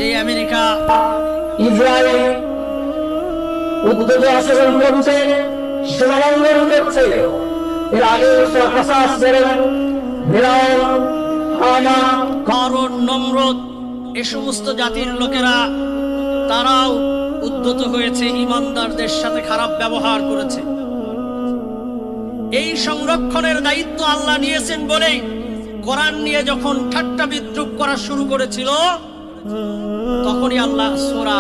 যে America Israel উদ্যোগে আচরণ করছে, সীমালঙ্ঘন করছে। এর আগে কাসাস ছিলেন ফিরআউন, হামান, কারণ নমরুদ, এ সমস্ত জাতির লোকেরা তারাও উদ্ধত হয়েছে, ঈমানদারদের সাথে খারাপ ব্যবহার করেছে। এই সংরক্ষণের দায়িত্ব আল্লাহ নিয়েছেন বলেই কোরআন নিয়ে যখন ঠাট্টা বিদ্রুপ করা শুরু করেছিল, তখনই আল্লাহ সূরা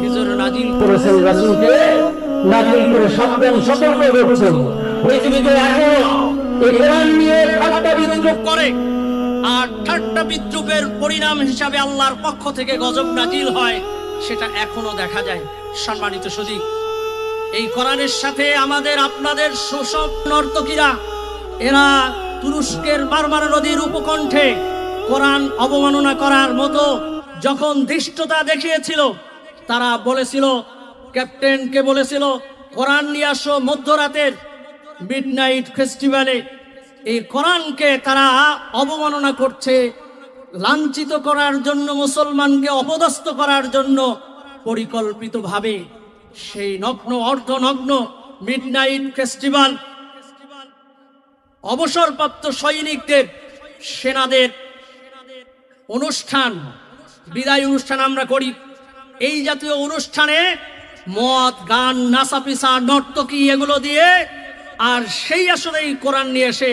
হিজর নাজিল করেছেন, রাসূলকে নাজিল করে সাবধান সতর্ক করেছেন। পৃথিবীতে এখন এই কোরআন নিয়ে ঠাট্টা বিদ্রুপ করে, আর ঠাট্টা বিদ্রুপের পরিণাম হিসাবে আল্লাহর পক্ষ থেকে গজব নাজিল হয়, সেটা এখনো দেখা যায়। সম্মানিত সুধী, এই কোরআনের সাথে আমাদের আপনাদের শোষক নর্তকীরা, এরা তুরস্কের মারমারা নদীর উপকণ্ঠে কোরআন অবমাননা করার মতো যখন ধৃষ্টতা দেখিয়েছিল, তারা বলেছিল, ক্যাপ্টেনকে বলেছিল, কোরআন নিয়ে আসো মধ্যরাতের মিডনাইট ফেস্টিভ্যালে। এই কোরআনকে তারা অবমাননা করছে, লাঞ্ছিত করার জন্য, মুসলমানকে অপদস্থ করার জন্য পরিকল্পিতভাবে সেই নগ্ন অর্ধনগ্ন মিডনাইট ফেস্টিভ্যাল অবসরপ্রাপ্ত সৈনিকদের, সেনাদের অনুষ্ঠান, বিদায় অনুষ্ঠান আমরা করি। এই জাতীয় অনুষ্ঠানে মদ, গান, নাচাপিসা, নর্তকী এগুলো দিয়ে, আর সেই আসলে এই কোরআন নিয়ে এসে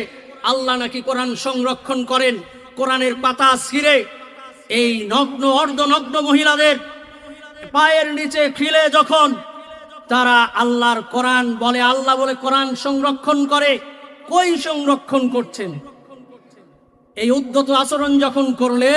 আল্লাহ নাকি কোরআন সংরক্ষণ করেন। কোরআনের পাতা ছিঁড়ে এই নগ্ন অর্ধনগ্ন মহিলাদের পায়ের নিচে খিলে যখন তারা আল্লাহর কোরআন বলে, আল্লাহ বলে কোরআন সংরক্ষণ করে, কই সংরক্ষণ করছেন? এই উদ্ধত আচরণ যখন করলে